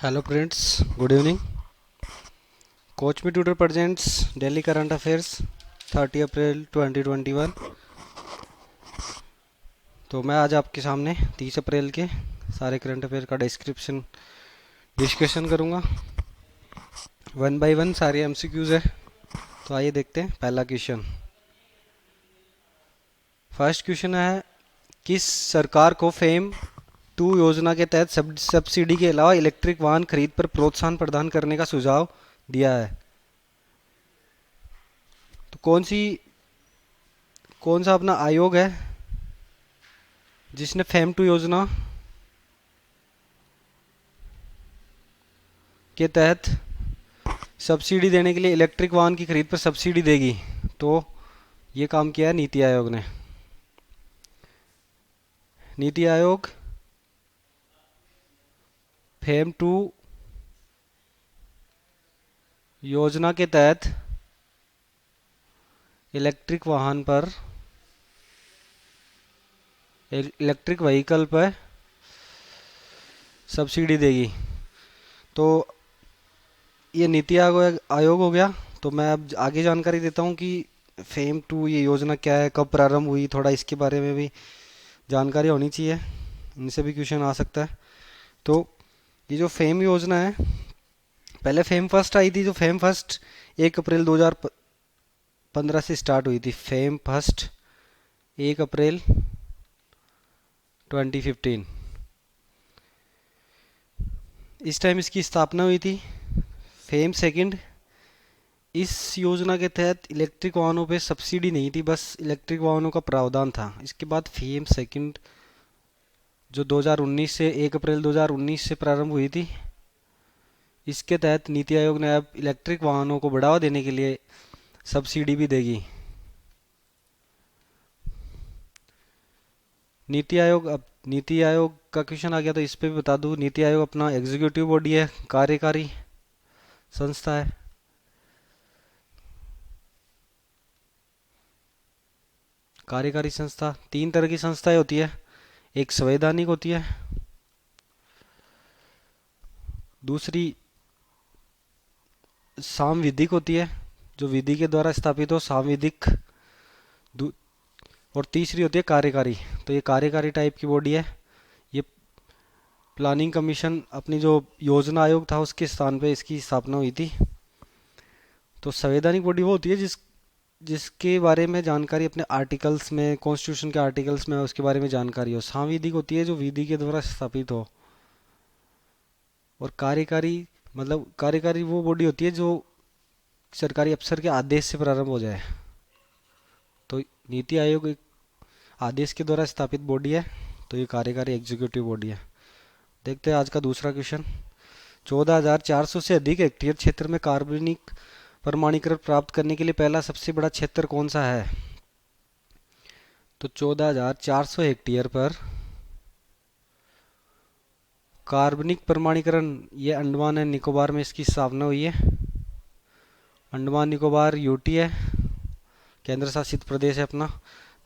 Hello friends, good evening. Coach me tutor presents daily current affairs 30 April 2021। तो मैं आज आपके सामने 30 अप्रैल के सारे करंट अफेयर का डिस्कशन करूंगा। वन बाय वन सारे एमसीक्यूज है। तो आइए देखते हैं पहला क्वेश्चन। फर्स्ट क्वेश्चन है, किस सरकार को फेम टू योजना के तहत सब्सिडी के अलावा इलेक्ट्रिक वाहन खरीद पर प्रोत्साहन प्रदान करने का सुझाव दिया है? तो कौन सा अपना आयोग है जिसने फेम टू योजना के तहत सब्सिडी देने के लिए इलेक्ट्रिक वाहन की खरीद पर सब्सिडी देगी? तो ये काम किया है नीति आयोग ने। नीति आयोग फेम टू योजना के तहत इलेक्ट्रिक वाहन पर इलेक्ट्रिक व्हीकल पर सब्सिडी देगी। तो ये नीति आयोग हो गया। तो मैं अब आगे जानकारी देता हूँ कि फेम टू ये योजना क्या है, कब प्रारंभ हुई, थोड़ा इसके बारे में भी जानकारी होनी चाहिए, इनसे भी क्वेश्चन आ सकता है। तो ये जो फेम योजना है, पहले फेम फर्स्ट आई थी। जो फेम फर्स्ट 1 अप्रैल 2015 से स्टार्ट हुई थी। फेम फर्स्ट 1 अप्रैल 2015, इस टाइम इसकी स्थापना हुई थी। फेम सेकंड, इस योजना के तहत इलेक्ट्रिक वाहनों पे सब्सिडी नहीं थी, बस इलेक्ट्रिक वाहनों का प्रावधान था। इसके बाद फेम सेकंड जो 2019 से 1 अप्रैल 2019 से प्रारंभ हुई थी, इसके तहत नीति आयोग ने अब इलेक्ट्रिक वाहनों को बढ़ावा देने के लिए सब्सिडी भी देगी। नीति आयोग का क्वेश्चन आ गया, तो इस पे भी बता दूं, नीति आयोग अपना एग्जीक्यूटिव बॉडी है, कार्यकारी संस्था है। कार्यकारी संस्था तीन तरह की संस्थाएं होती है। एक संवैधानिक होती है, दूसरी सांविधिक होती है, जो विधि के द्वारा स्थापित हो, सांविधिक। और तीसरी होती है कार्यकारी। तो ये कार्यकारी टाइप की बॉडी है। ये प्लानिंग कमीशन, अपनी जो योजना आयोग था उसके स्थान पे इसकी स्थापना हुई थी। तो संवैधानिक बॉडी वो होती है जिसके बारे में जानकारी अपने आर्टिकल्स में, कॉन्स्टिट्यूशन के आर्टिकल्स में उसके बारे में जानकारी हो। सांविधिक होती है जो विधि के द्वारा स्थापित हो। और कार्यकारी वो बॉडी होती है जो सरकारी अफसर के आदेश से प्रारंभ हो जाए। तो नीति आयोग एक आदेश के द्वारा स्थापित बॉडी है, तो ये कार्यकारी एग्जीक्यूटिव बॉडी है। देखते हैं आज का दूसरा क्वेश्चन। 14,400 से अधिक हेक्टेयर क्षेत्र में कार्बनिक प्रमाणीकरण प्राप्त करने के लिए पहला सबसे बड़ा क्षेत्र कौन सा है? तो 14,400 हेक्टेयर पर कार्बनिक प्रमाणीकरण, ये अंडमान एंड निकोबार में इसकी स्थापना हुई है। अंडमान निकोबार यूटी है, केंद्र शासित प्रदेश है अपना।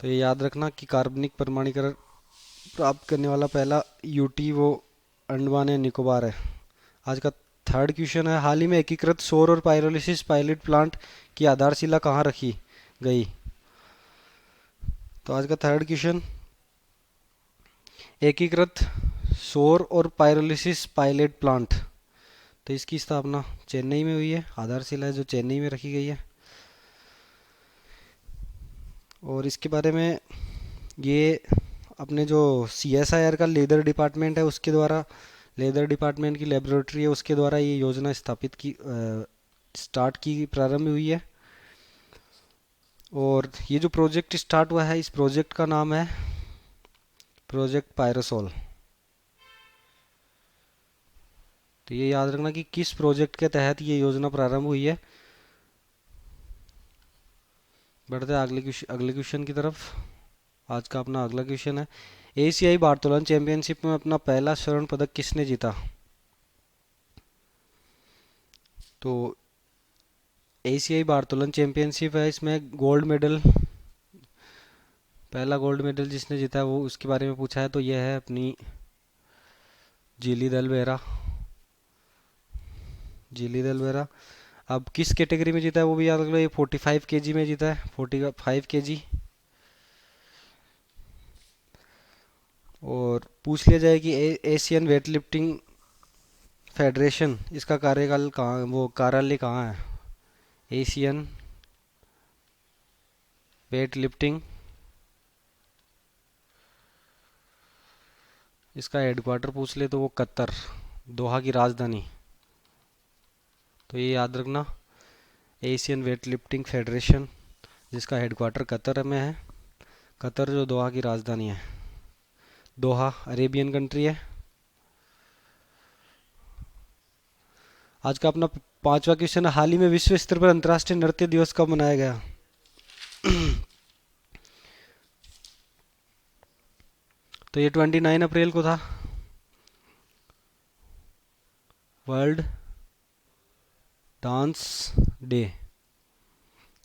तो ये याद रखना कि कार्बनिक प्रमाणीकरण प्राप्त करने वाला पहला यूटी वो अंडमान एंड निकोबार है। आज का थर्ड क्वेश्चन है, हाल ही में एकीकृत सौर और पायरोलिसिस पायलट प्लांट की आधारशिला कहाँ रखी गई? तो आज का थर्ड क्वेश्चन, एकीकृत सौर और पायरोलिसिस पायलट प्लांट, तो इसकी स्थापना चेन्नई में हुई है। आधारशिला है जो चेन्नई में रखी गई है। और इसके बारे में ये अपने जो CSIR का लेदर डिपार्टमेंट है उसके द्वारा, लेदर डिपार्टमेंट की लेबोरेटरी है उसके द्वारा ये योजना प्रारंभ हुई है। और ये जो प्रोजेक्ट स्टार्ट हुआ है, इस प्रोजेक्ट का नाम है प्रोजेक्ट पायरोसोल। तो ये याद रखना कि किस प्रोजेक्ट के तहत ये योजना प्रारंभ हुई है। बढ़ते हैं अगले क्वेश्चन की तरफ। आज का अपना अगला क्वेश्चन है, एशियाई बारतोलन चैंपियनशिप में अपना पहला स्वर्ण पदक किसने जीता? तो एशियाई बारतोलन चैंपियनशिप है, इसमें पहला गोल्ड मेडल जिसने जीता है वो, उसके बारे में पूछा है। तो यह है अपनी झिली दल बेहरा। झिल्ली दल बेरा। अब किस कैटेगरी में जीता है वो भी याद रख लो, ये 45 kg में जीता है, 45 kg। और पूछ लिया जाए कि एशियन वेट लिफ्टिंग फेडरेशन, इसका कार्यकाल कहाँ, वो कार्यालय कहाँ है? एशियन वेट लिफ्टिंग, इसका हेडक्वार्टर पूछ ले तो वो कतर, दोहा की राजधानी। तो ये याद रखना, एशियन वेट लिफ्टिंग फेडरेशन जिसका हेडक्वार्टर कतर में है, कतर जो दोहा की राजधानी है। दोहा अरेबियन कंट्री है। आज का अपना पांचवा क्वेश्चन है, हाल ही में विश्व स्तर पर अंतर्राष्ट्रीय नृत्य दिवस कब मनाया गया? तो ये 29 अप्रैल को था, वर्ल्ड डांस डे,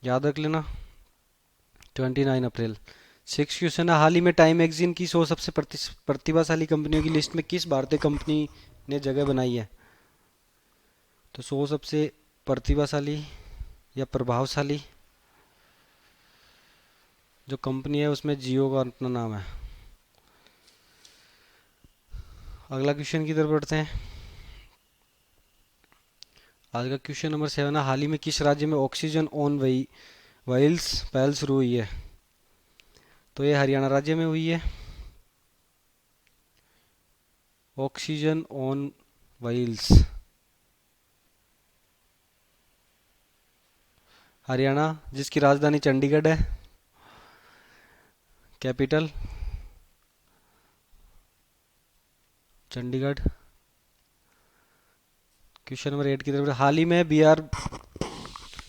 याद रख लेना, 29 अप्रैल। 6 क्वेश्चन है, हाल ही में टाइम मैगजीन की 100 सबसे प्रतिभाशाली कंपनियों की लिस्ट में किस भारतीय कंपनी ने जगह बनाई है? तो 100 सबसे प्रतिभाशाली या प्रभावशाली जो कंपनी है उसमें जियो का अपना नाम है। अगला क्वेश्चन की तरफ बढ़ते हैं। आज का क्वेश्चन नंबर 7 है, हाल ही में किस राज्य में ऑक्सीजन ऑन व्हील्स पहल शुरू हुई है? तो ये हरियाणा राज्य में हुई है, ऑक्सीजन ऑन व्हील्स। हरियाणा जिसकी राजधानी चंडीगढ़ है, कैपिटल चंडीगढ़। क्वेश्चन नंबर 8 की तरफ, हाल ही में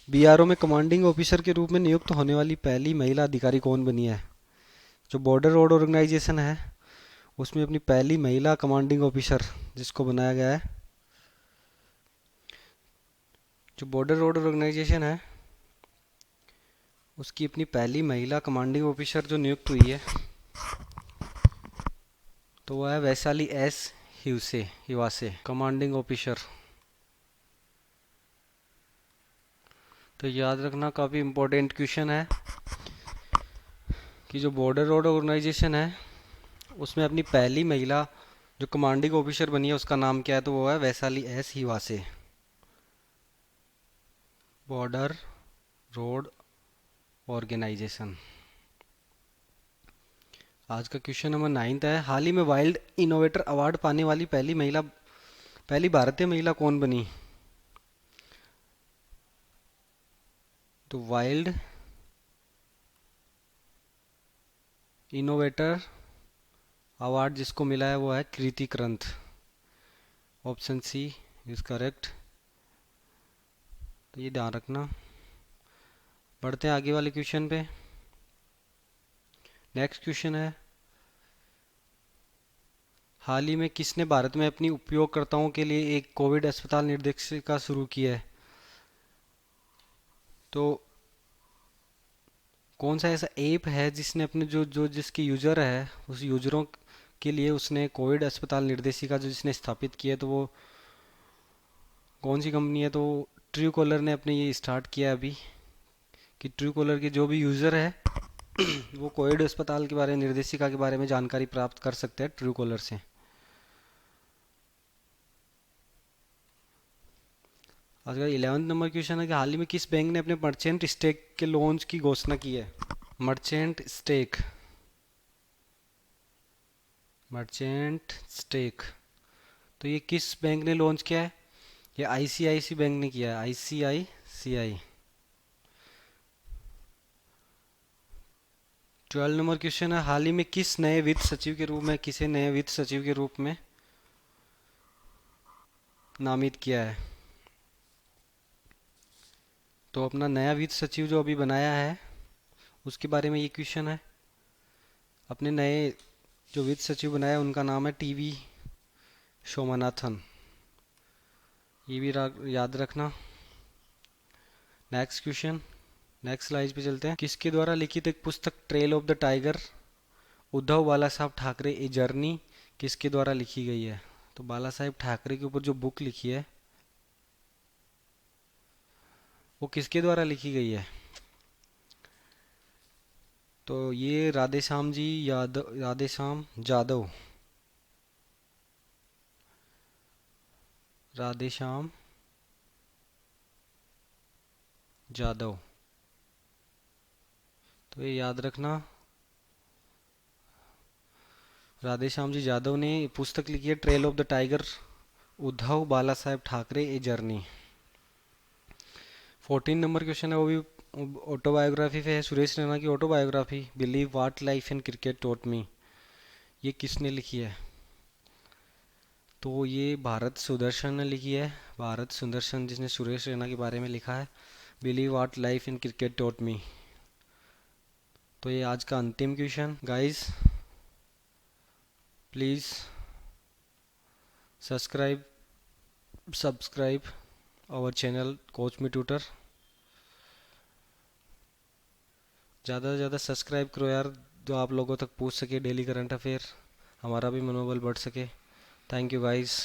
बीआरओ में कमांडिंग ऑफिसर के रूप में नियुक्त होने वाली पहली महिला अधिकारी कौन बनी है? जो बॉर्डर रोड ऑर्गेनाइजेशन है उसमें अपनी पहली महिला कमांडिंग ऑफिसर जिसको बनाया गया है, जो बॉर्डर रोड ऑर्गेनाइजेशन है उसकी अपनी पहली महिला कमांडिंग ऑफिसर जो नियुक्त हुई है तो वह है Vaishali S Hiwase commanding officer. तो याद रखना, काफ़ी इम्पोर्टेंट क्वेश्चन है कि जो बॉर्डर रोड ऑर्गेनाइजेशन है उसमें अपनी पहली महिला जो कमांडिंग ऑफिसर बनी है उसका नाम क्या है? तो वो है Vaishali S Hiwase, border road organisation. आज का क्वेश्चन नंबर 9 है, हाल ही में वाइल्ड इनोवेटर अवार्ड पाने वाली पहली भारतीय महिला कौन बनी? तो वाइल्ड इनोवेटर अवार्ड जिसको मिला है वो है कृति क्रंथ, ऑप्शन सी इज करेक्ट। तो ये ध्यान रखना। बढ़ते हैं आगे वाले क्वेश्चन पे। नेक्स्ट क्वेश्चन है, हाल ही में किसने भारत में अपनी उपयोगकर्ताओं के लिए एक कोविड अस्पताल निर्देशिका शुरू की है? तो कौन सा ऐसा ऐप है जिसने अपने जो जो जिसके यूजर है उस यूजरों के लिए उसने कोविड अस्पताल निर्देशिका जो जिसने स्थापित की है, तो वो कौन सी कंपनी है? तो ट्रू कॉलर ने अपने ये स्टार्ट किया है अभी, कि ट्रू कॉलर के जो भी यूज़र है वो कोविड अस्पताल के बारे में निर्देशिका के बारे में जानकारी प्राप्त कर सकते हैं ट्रू कॉलर से। आज का 11 नंबर क्वेश्चन है कि हाल ही में किस बैंक ने अपने मर्चेंट स्टेक के लॉन्च की घोषणा की है? मर्चेंट स्टेक, मर्चेंट स्टेक, तो ये किस बैंक ने लॉन्च किया है? ये आईसीआईसी बैंक ने किया है, आईसीआईसीआई। 12 नंबर क्वेश्चन है, हाल ही में किस नए वित्त सचिव के रूप में किसे नए वित्त सचिव के रूप में नामित किया है? तो अपना नया वित्त सचिव जो अभी बनाया है उसके बारे में ये क्वेश्चन है। अपने नए जो वित्त सचिव बनाया उनका नाम है टीवी सोमनाथन, ये भी याद रखना। नेक्स्ट क्वेश्चन, नेक्स्ट स्लाइड पे चलते हैं। किसके द्वारा लिखित एक पुस्तक trail of the tiger, Uddhav Bala Saheb Thackeray a journey, किसके द्वारा लिखी गई है? तो बाला साहेब ठाकरे के ऊपर जो बुक लिखी है वो किसके द्वारा लिखी गई है? तो ये राधेश्याम जी यादव, राधेश्याम जादव, राधेश्याम जादव। तो ये याद रखना, राधेश्याम जी जादव ने पुस्तक लिखी है trail of the tiger, Uddhav Bala Saheb Thackeray a journey. 14 number question है, वो भी ऑटोबायोग्राफी पे है, सुरेश रैना की autobiography, believe what life in cricket taught me. ये किसने लिखी है? तो ये भारत सुदर्शन ने लिखी है, भारत सुदर्शन, जिसने सुरेश रैना के बारे में लिखा है believe what life in cricket taught me. तो ये आज का अंतिम question. Guys please subscribe subscribe our channel coach me tutor. ज़्यादा से ज़्यादा सब्सक्राइब करो यार, जो आप लोगों तक पूछ सके डेली करंट अफेयर, हमारा भी मनोबल बढ़ सके। Thank you guys.